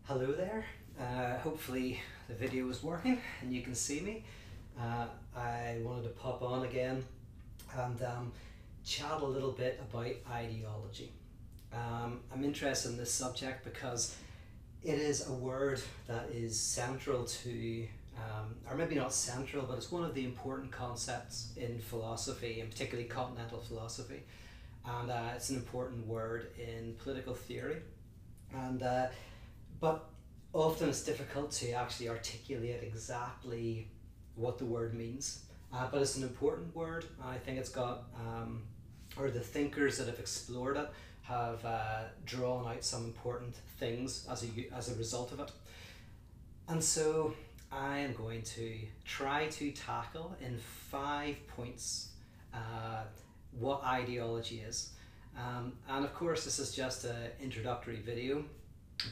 Hello there. Hopefully the video is working and you can see me. I wanted to pop on again and chat a little bit about ideology. I'm interested in this subject because it is a word that is central to, or maybe not central, but it's one of the important concepts in philosophy, and particularly continental philosophy. And it's an important word in political theory. And but often it's difficult to actually articulate exactly what the word means. But it's an important word. I think it's got, or the thinkers that have explored it have drawn out some important things as a result of it. And so I am going to try to tackle in 5 points what ideology is. And of course, this is just an introductory video.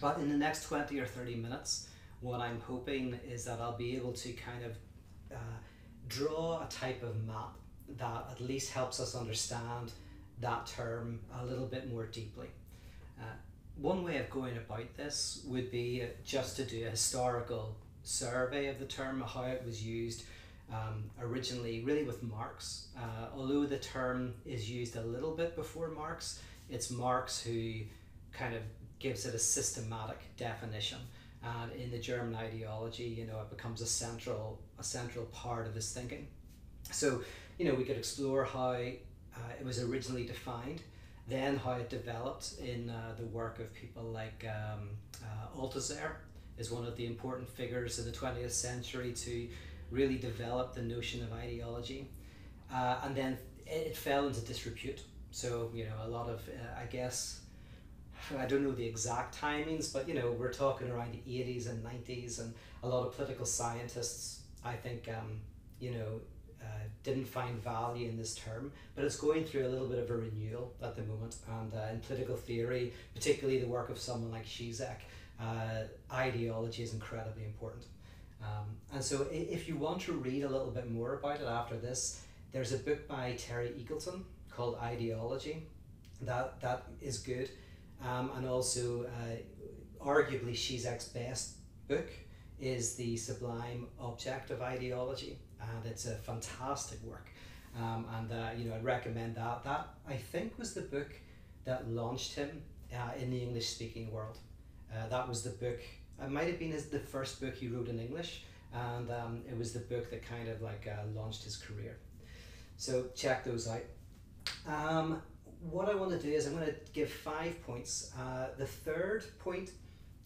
But in the next 20 or 30 minutes, what I'm hoping is that I'll be able to kind of draw a type of map that at least helps us understand that term a little bit more deeply. One way of going about this would be just to do a historical survey of the term, how it was used originally, really with Marx. Although the term is used a little bit before Marx, it's Marx who kind of gives it a systematic definition, and in the German ideology, it becomes a central part of his thinking. So, we could explore how it was originally defined, then how it developed in the work of people like Althusser is one of the important figures of the 20th century to really develop the notion of ideology, and then it fell into disrepute. So, a lot of, I guess, I don't know the exact timings, but we're talking around the 80s and 90s, and a lot of political scientists, I think, didn't find value in this term, but it's going through a little bit of a renewal at the moment. And in political theory, particularly the work of someone like Zizek, ideology is incredibly important. And so if you want to read a little bit more about it after this, there's a book by Terry Eagleton called Ideology that is good. And also, arguably, Zizek's best book is The Sublime Object of Ideology, and it's a fantastic work. I'd recommend that. That, I think, was the book that launched him in the English-speaking world. That was the book, it might have been the first book he wrote in English, and it was the book that kind of launched his career. So check those out. What I want to do is I'm going to give 5 points. The third point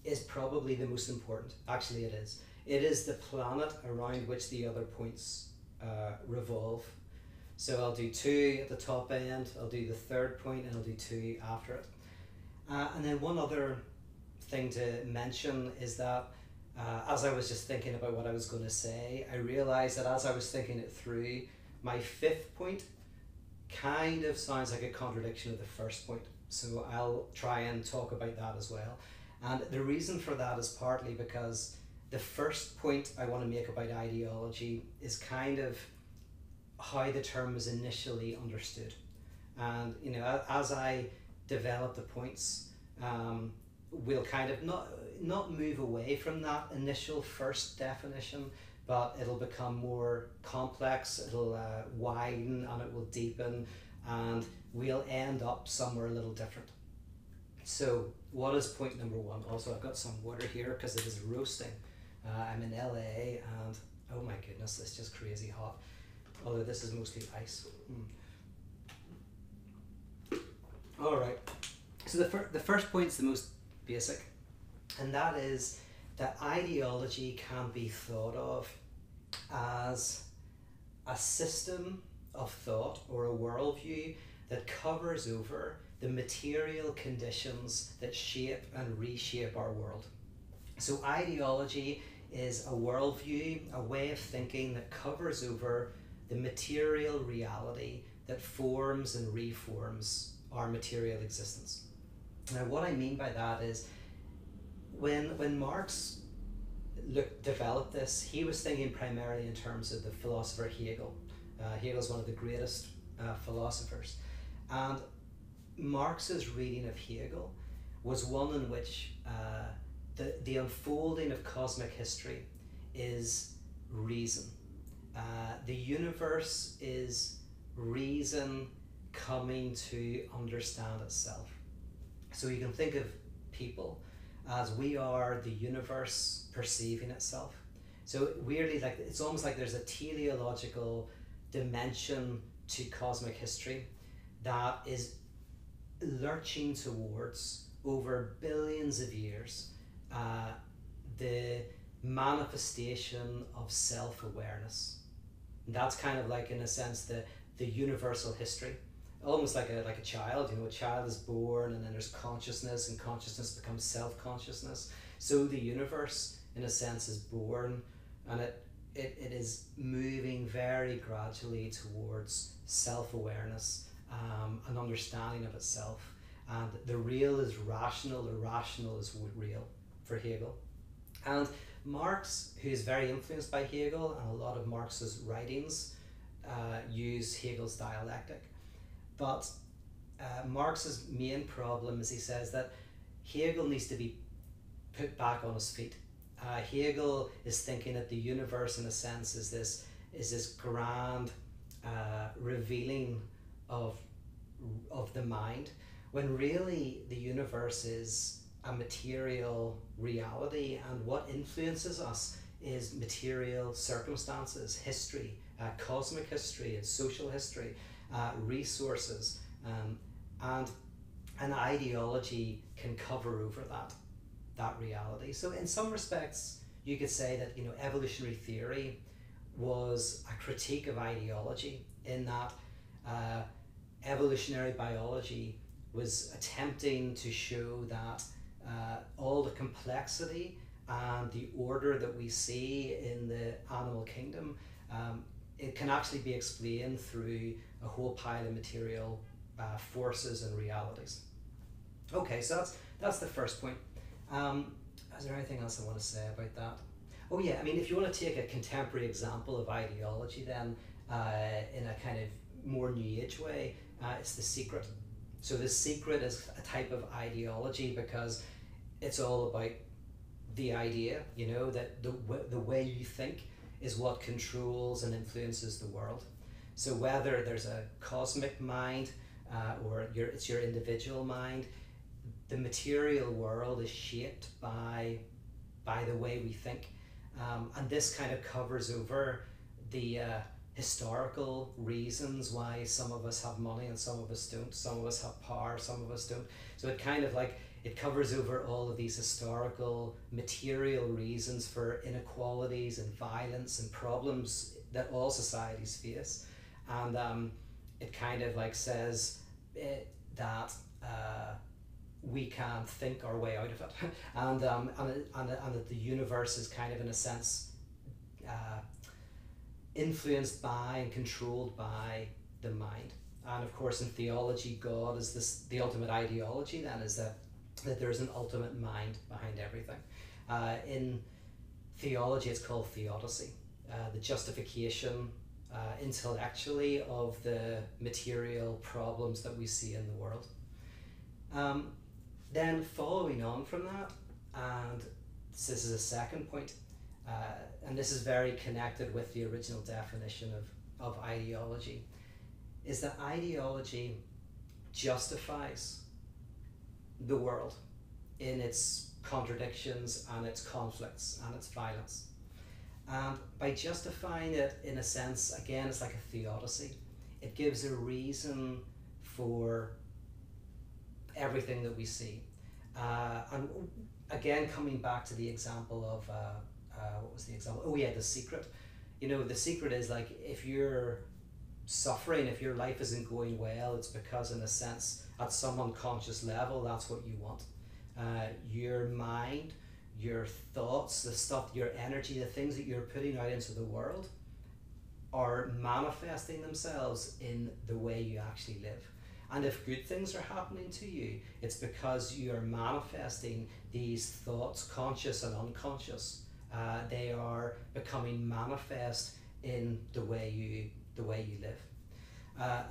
is probably the most important. Actually, it is. It is the planet around which the other points revolve. So I'll do 2 at the top end, I'll do the third point, and I'll do 2 after it. And then one other thing to mention is that as I was just thinking about what I was going to say, I realized that as I was thinking it through, my 5th point kind of sounds like a contradiction of the first point. So I'll try and talk about that as well. And the reason for that is partly because the first point I want to make about ideology is kind of how the term was initially understood. And as I develop the points, we'll kind of not move away from that initial first definition, but it'll become more complex, it'll widen, and it will deepen, and we'll end up somewhere a little different. So what is point number 1? Also, I've got some water here because it is roasting. I'm in LA, and oh my goodness, it's just crazy hot. Although this is mostly ice. All right, so the first point's the most basic, and that is that ideology can be thought of as a system of thought or a worldview that covers over the material conditions that shape and reshape our world. So ideology is a worldview, a way of thinking that covers over the material reality that forms and reforms our material existence. Now, what I mean by that is when Marx developed this, he was thinking primarily in terms of the philosopher Hegel. Hegel is one of the greatest philosophers. And Marx's reading of Hegel was one in which the unfolding of cosmic history is reason. The universe is reason coming to understand itself. So you can think of people as we are the universe perceiving itself. So weirdly, like it's almost like there's a teleological dimension to cosmic history that is lurching towards, over billions of years, the manifestation of self-awareness. That's kind of like, in a sense, the universal history, almost like a child. You know, a child is born, and then there's consciousness, and consciousness becomes self-consciousness. So the universe, in a sense, is born, and it is moving very gradually towards self-awareness, an understanding of itself. And the real is rational, the rational is real for Hegel. And Marx, who is very influenced by Hegel, and a lot of Marx's writings use Hegel's dialectic. But Marx's main problem is, he says that Hegel needs to be put back on his feet. Hegel is thinking that the universe, in a sense, is this grand revealing of the mind, when really the universe is a material reality, and what influences us is material circumstances, history, cosmic history, and social history, resources, and an ideology can cover over that reality. So in some respects, you could say that, you know, evolutionary theory was a critique of ideology, in that evolutionary biology was attempting to show that all the complexity and the order that we see in the animal kingdom, it can actually be explained through a whole pile of material forces and realities. Okay, so that's the first point. Is there anything else I want to say about that? Oh yeah, I mean, if you want to take a contemporary example of ideology, then in a kind of more New Age way, it's The Secret. So The Secret is a type of ideology because it's all about the idea, you know, that the way you think is what controls and influences the world. So whether there's a cosmic mind or it's your individual mind, the material world is shaped by the way we think. And this kind of covers over the historical reasons why some of us have money and some of us don't, some of us have power, some of us don't. So it kind of like, it covers over all of these historical material reasons for inequalities and violence and problems that all societies face. And it kind of like says that we can think our way out of it. And that the universe is kind of, in a sense, influenced by and controlled by the mind. And of course, in theology, God is the ultimate ideology, then, is that there's an ultimate mind behind everything. In theology, it's called theodicy, the justification intellectually of the material problems that we see in the world. Then following on from that, and this is a second point, and this is very connected with the original definition of ideology, is that ideology justifies the world in its contradictions and its conflicts and its violence. And by justifying it, in a sense, again, it's like a theodicy. It gives a reason for everything that we see. And again, coming back to the example of, what was the example? Oh yeah, The Secret. You know, The Secret is like, if you're suffering, if your life isn't going well, it's because, in a sense, at some unconscious level, that's what you want. Your mind, your thoughts, the stuff, your energy, the things that you're putting out into the world are manifesting themselves in the way you actually live. And if good things are happening to you, it's because you are manifesting these thoughts, conscious and unconscious. They are becoming manifest in the way you live.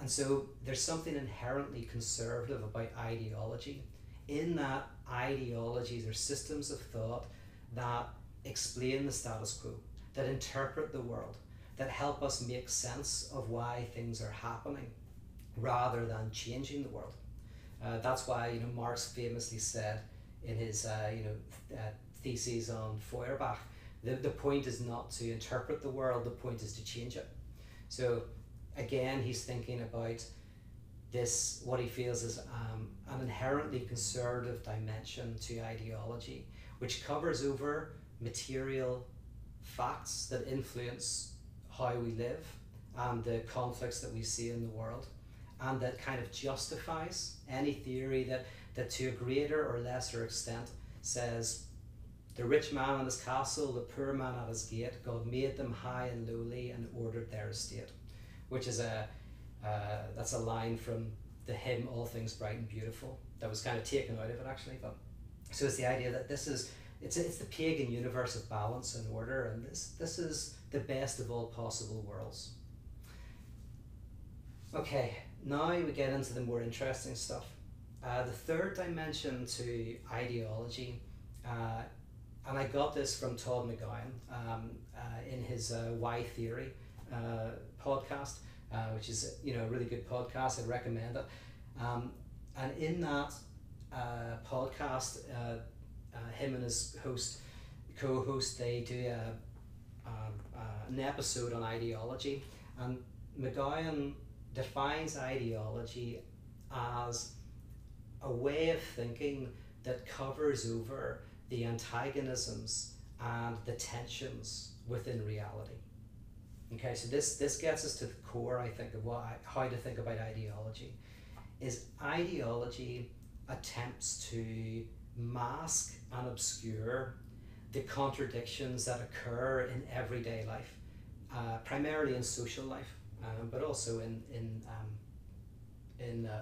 And so there's something inherently conservative about ideology, in that ideologies are systems of thought that explain the status quo, that interpret the world, that help us make sense of why things are happening rather than changing the world. That's why Marx famously said in his theses on Feuerbach, the point is not to interpret the world, the point is to change it. So again, he's thinking about this, what he feels is an inherently conservative dimension to ideology, which covers over material facts that influence how we live and the conflicts that we see in the world, and that kind of justifies any theory that to a greater or lesser extent says the rich man in his castle, the poor man at his gate, God made them high and lowly and ordered their estate, which is that's a line from the hymn All Things Bright and Beautiful that was kind of taken out of it actually. But so it's the idea that it's the pagan universe of balance and order, and this is the best of all possible worlds. Okay, now we get into the more interesting stuff. The third dimension to ideology, and I got this from Todd McGowan in his Why Theory podcast, which is a really good podcast. I'd recommend it. And in that podcast, him and his co-host, they do an episode on ideology, and McGowan defines ideology as a way of thinking that covers over the antagonisms and the tensions within reality. Okay, so this gets us to the core, I think, of how to think about ideology. Is ideology attempts to mask and obscure the contradictions that occur in everyday life, primarily in social life, but also in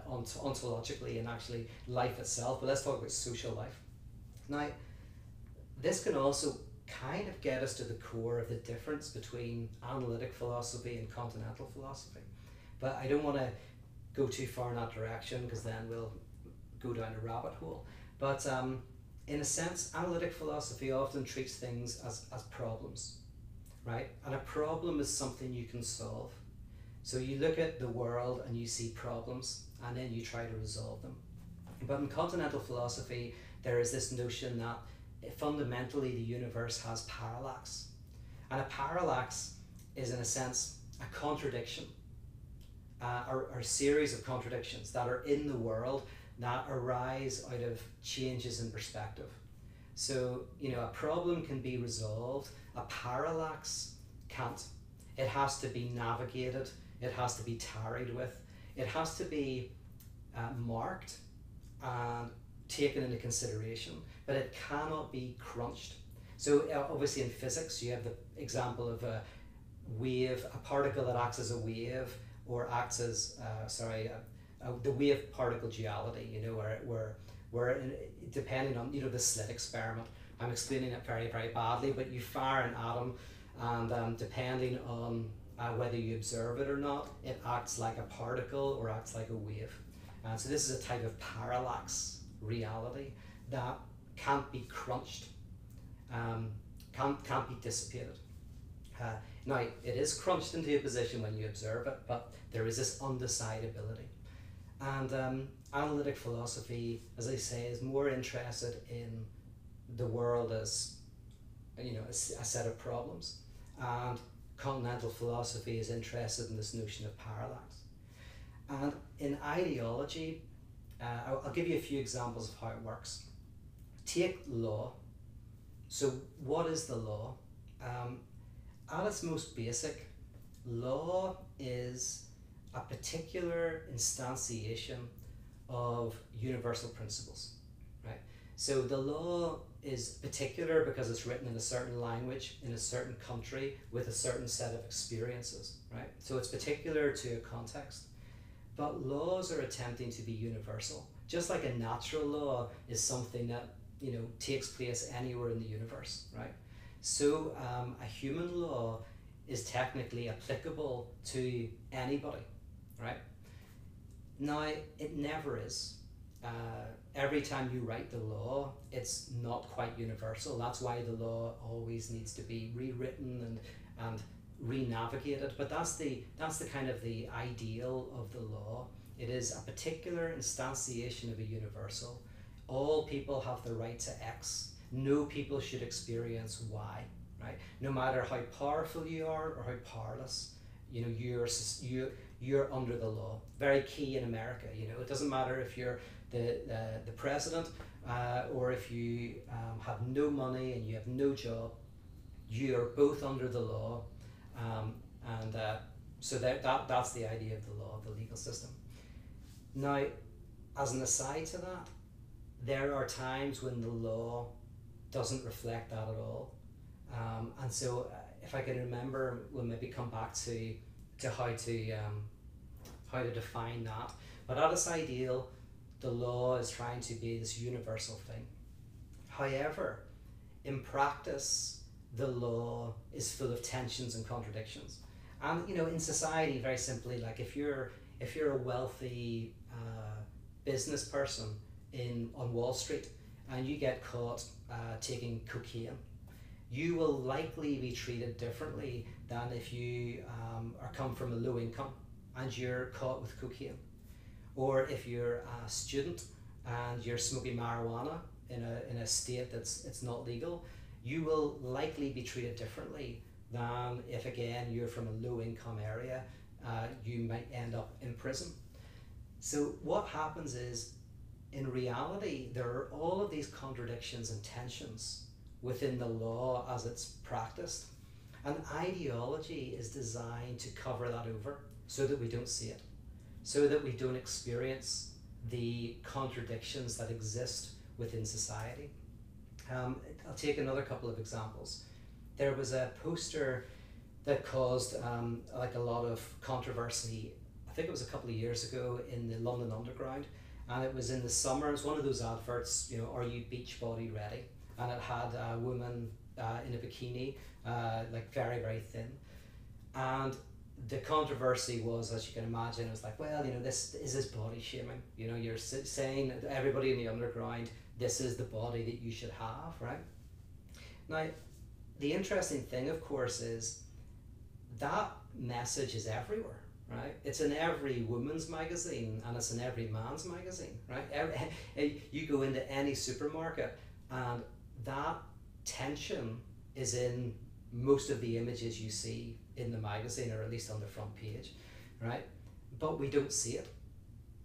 ontologically and actually life itself. But let's talk about social life. Now, this can also kind of get us to the core of the difference between analytic philosophy and continental philosophy. But I don't want to go too far in that direction, because then we'll go down a rabbit hole. But in a sense, analytic philosophy often treats things as problems, right? And a problem is something you can solve. So you look at the world and you see problems, and then you try to resolve them. But in continental philosophy, there is this notion that fundamentally the universe has parallax. And a parallax is, in a sense, a contradiction, or a series of contradictions that are in the world that arise out of changes in perspective. So, a problem can be resolved, a parallax can't. It has to be navigated, it has to be tarried with, it has to be marked and taken into consideration, but it cannot be crunched. So obviously in physics you have the example of a wave, a particle that acts as a wave, or acts as the wave particle duality, where depending on the slit experiment, I'm explaining it very, very badly, but you fire an atom, and depending on whether you observe it or not, it acts like a particle or acts like a wave. So this is a type of parallax reality that can't be crunched, can't be dissipated. Now, it is crunched into a position when you observe it, but there is this undecidability. And analytic philosophy, as I say, is more interested in the world as a set of problems, and continental philosophy is interested in this notion of parallax. And in ideology, I'll give you a few examples of how it works. Take law. So what is the law? At its most basic, law is a particular instantiation of universal principles, right? So the law is particular because it's written in a certain language, in a certain country, with a certain set of experiences, right? So it's particular to a context. But laws are attempting to be universal. Just like a natural law is something that takes place anywhere in the universe, right? So a human law is technically applicable to anybody, right? Now, it never is. every time you write the law, it's not quite universal. That's why the law always needs to be rewritten and re-navigated. But that's the kind of the ideal of the law. It is a particular instantiation of a universal. All people have the right to X. No people should experience Y. Right? No matter how powerful you are or how powerless, you're under the law. Very key in America. It doesn't matter if you're the president or if you have no money and you have no job. You're both under the law, so that's the idea of the law, the legal system. Now, as an aside to that, there are times when the law doesn't reflect that at all. And so if I can remember, we'll maybe come back to how to define that. But at its ideal, the law is trying to be this universal thing. However, in practice, the law is full of tensions and contradictions. And in society, very simply, like if you're a wealthy business person on Wall Street and you get caught taking cocaine, you will likely be treated differently than if you come from a low income and you're caught with cocaine. Or if you're a student and you're smoking marijuana in a state it's not legal, you will likely be treated differently than if, again, you're from a low income area. You might end up in prison. So what happens is, in reality, there are all of these contradictions and tensions within the law as it's practiced. And ideology is designed to cover that over so that we don't see it, so that we don't experience the contradictions that exist within society. I'll take another couple of examples. There was a poster that caused like a lot of controversy. I think it was a couple of years ago in the London Underground, and it was in the summer. It was one of those adverts, are you beach body ready? And it had a woman in a bikini, like very, very thin. And the controversy was, as you can imagine, it was like, well, this is body shaming. You're saying to everybody in the underground, this is the body that you should have, right? Now, the interesting thing, of course, is that message is everywhere, right? It's in every woman's magazine and it's in every man's magazine, right? You go into any supermarket and that tension is in most of the images you see in the magazine, or at least on the front page, right? But we don't see it,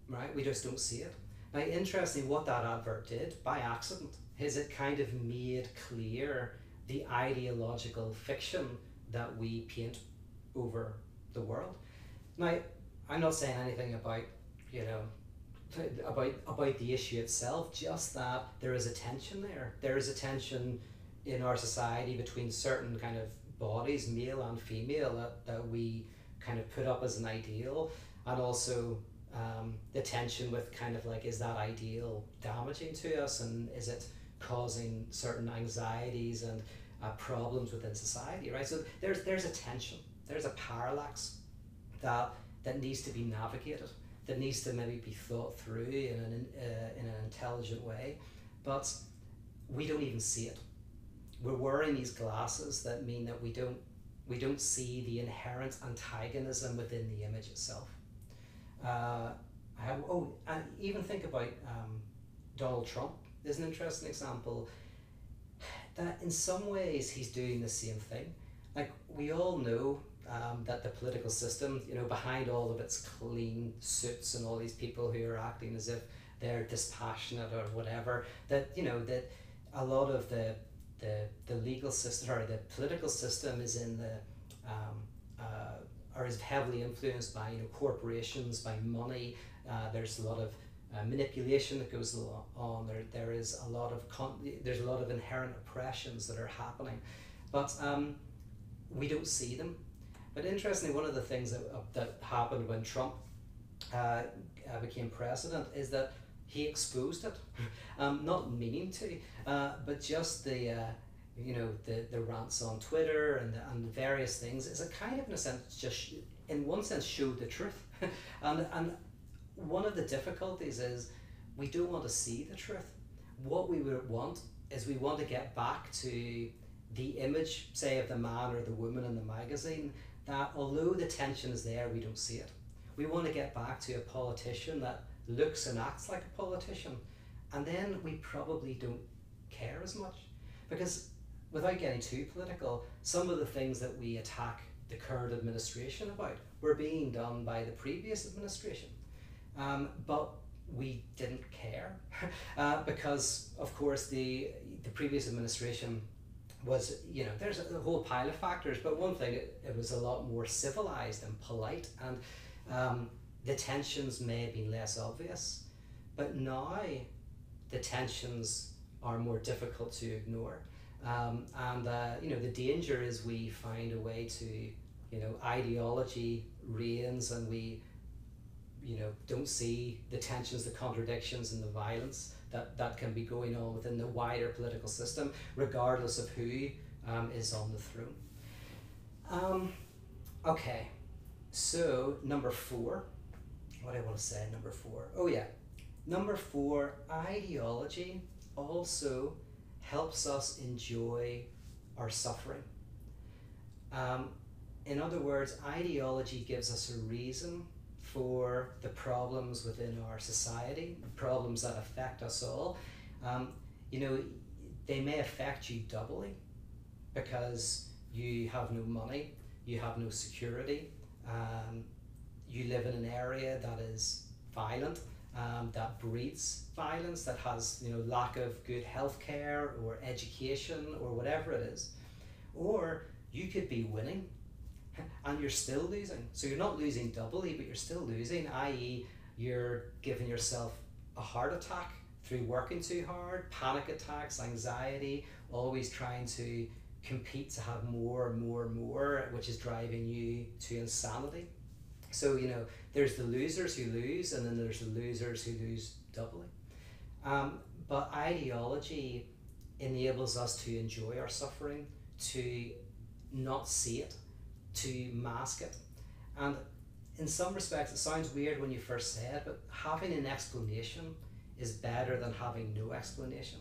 right? We just don't see it. Now, interesting, what that advert did, by accident, is it kind of made clear the ideological fiction that we paint over the world. Now, I'm not saying anything about, about the issue itself, just that there is a tension there. There is a tension in our society between certain kind of bodies, male and female, that we kind of put up as an ideal, and also the tension with kind of like, is that ideal damaging to us, and is it causing certain anxieties and problems within society, right? So there's a tension, there's a parallax that needs to be navigated, that needs to maybe be thought through in an intelligent way, but we don't even see it. We're wearing these glasses that mean that we don't see the inherent antagonism within the image itself. And even think about Donald Trump. There's an interesting example that in some ways he's doing the same thing. Like, we all know that the political system, behind all of its clean suits and all these people who are acting as if they're dispassionate or whatever, that that a lot of the legal system or the political system is in the or is heavily influenced by corporations, by money. There's a lot of manipulation that goes on. There is a lot of there's a lot of inherent oppressions that are happening, but we don't see them. But interestingly, one of the things that happened when Trump became president is that he exposed it, not meaning to, but just the rants on Twitter and various things is a kind of, in a sense, just in one sense showed the truth. and one of the difficulties is we don't want to see the truth. What we would want is we want to get back to the image, say, of the man or the woman in the magazine, that although the tension is there, we don't see it. We want to get back to a politician that looks and acts like a politician, and then we probably don't care as much. Because without getting too political, some of the things that we attack the current administration about were being done by the previous administration. But we didn't care because, of course, the previous administration was, you know, there's a whole pile of factors, but one thing, it was a lot more civilized and polite, and the tensions may have been less obvious. But now the tensions are more difficult to ignore. You know, the danger is we find a way to, you know, ideology reigns, and we, you know, don't see the tensions, the contradictions, and the violence that can be going on within the wider political system, regardless of who is on the throne. Okay, so number 4, what do I want to say, number 4? Oh yeah, number 4, ideology also helps us enjoy our suffering. In other words, ideology gives us a reason for the problems within our society, the problems that affect us all. You know, they may affect you doubly because you have no money, you have no security, you live in an area that is violent, that breeds violence, that has, you know, lack of good healthcare or education or whatever it is. Or you could be winning and you're still losing. So you're not losing doubly, but you're still losing, i.e. you're giving yourself a heart attack through working too hard, panic attacks, anxiety, always trying to compete to have more and more and more, which is driving you to insanity. So, you know, there's the losers who lose, and then there's the losers who lose doubly. But ideology enables us to enjoy our suffering, to not see it, to mask it. And in some respects, it sounds weird when you first say it, but having an explanation is better than having no explanation.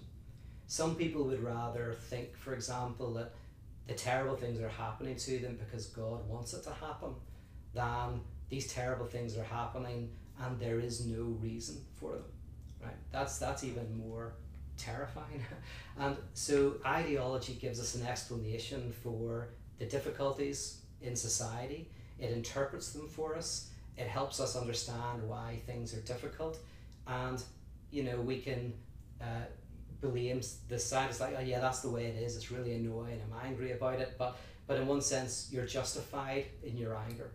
Some people would rather think, for example, that the terrible things are happening to them because God wants it to happen, than these terrible things are happening and there is no reason for them. Right? That's even more terrifying. And so ideology gives us an explanation for the difficulties in society. It interprets them for us. It helps us understand why things are difficult, and, you know, we can blame the scientists, like, oh yeah, that's the way it is, it's really annoying, I'm angry about it, but in one sense you're justified in your anger.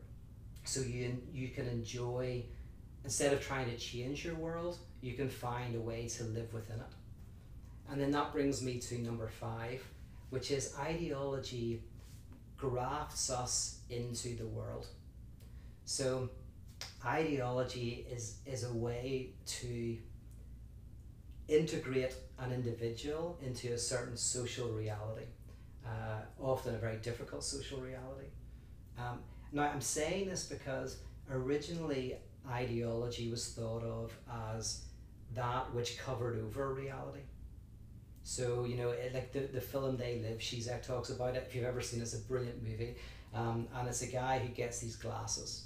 So you can enjoy, instead of trying to change your world, you can find a way to live within it. And then that brings me to number 5, which is ideology grafts us into the world. So ideology is a way to integrate an individual into a certain social reality, often a very difficult social reality. Now I'm saying this because originally ideology was thought of as that which covered over reality. So, you know, like the film They Live, Zizek talks about it. If you've ever seen it, it's a brilliant movie. And it's a guy who gets these glasses.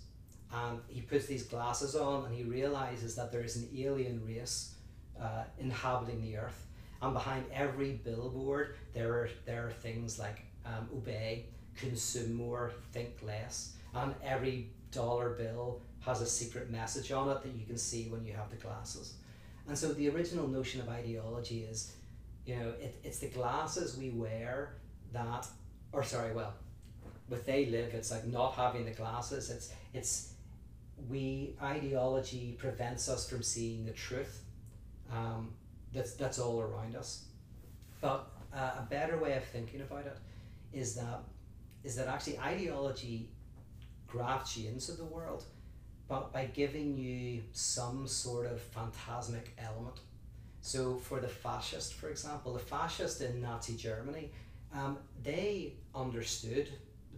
And he puts these glasses on and he realizes that there is an alien race inhabiting the earth. And behind every billboard, there are things like obey, consume more, think less. And every dollar bill has a secret message on it that you can see when you have the glasses. And so the original notion of ideology is, you know, it's the glasses we wear that, or sorry, well, with They Live, it's like not having the glasses. Ideology prevents us from seeing the truth. That's all around us. But a better way of thinking about it is that actually ideology grafts you into the world, but by giving you some sort of phantasmic element. So for the fascist, for example, the fascist in Nazi Germany, they understood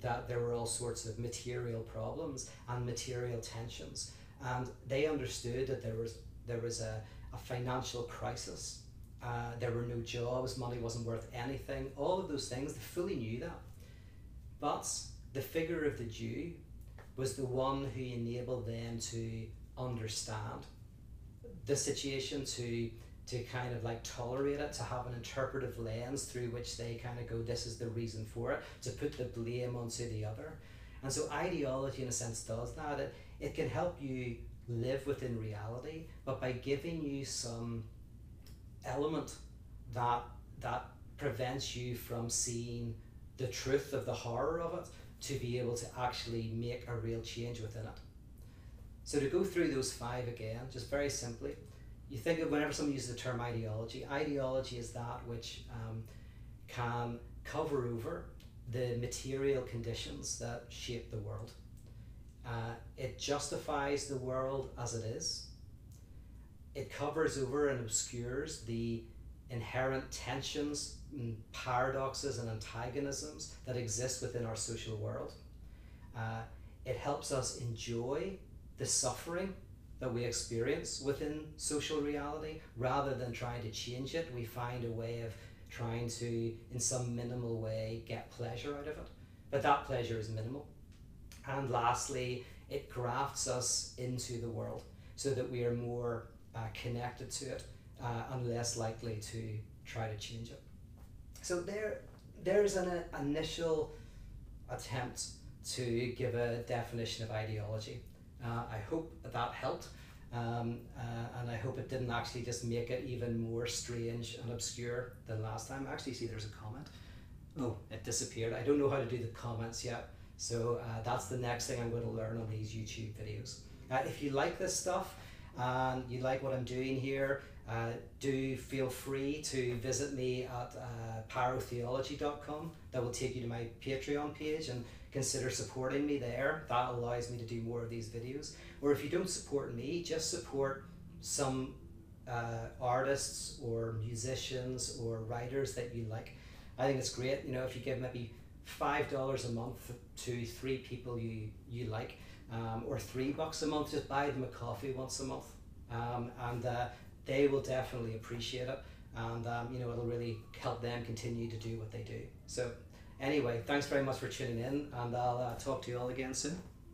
that there were all sorts of material problems and material tensions, and they understood that there was a financial crisis. There were no jobs, money wasn't worth anything, all of those things, they fully knew that. But the figure of the Jew was the one who enabled them to understand the situation, to kind of like tolerate it, to have an interpretive lens through which they kind of go, this is the reason for it, to put the blame onto the other. And so ideology in a sense does that. It can help you live within reality, but by giving you some element that prevents you from seeing the truth of the horror of it, to be able to actually make a real change within it. So to go through those 5 again, just very simply, you think of whenever someone uses the term ideology, ideology is that which can cover over the material conditions that shape the world. It justifies the world as it is. It covers over and obscures the inherent tensions, paradoxes and antagonisms that exist within our social world. It helps us enjoy the suffering that we experience within social reality. Rather than trying to change it, we find a way of trying to, in some minimal way, get pleasure out of it. But that pleasure is minimal. And lastly, it grafts us into the world so that we are more connected to it and less likely to try to change it. So there's an initial attempt to give a definition of ideology. I hope that helped, and I hope it didn't actually just make it even more strange and obscure than last time. Actually, see, there's a comment. Oh, it disappeared. I don't know how to do the comments yet, so that's the next thing I'm going to learn on these YouTube videos. If you like this stuff and you like what I'm doing here, do feel free to visit me at paratheology.com. That will take you to my Patreon page, and consider supporting me there. That allows me to do more of these videos. Or if you don't support me, just support some artists or musicians or writers that you like. I think it's great, you know, if you give maybe $5 a month to 3 people you like, or $3 a month, just buy them a coffee once a month, and they will definitely appreciate it, and you know, it'll really help them continue to do what they do. So anyway, thanks very much for tuning in, and I'll talk to you all again soon.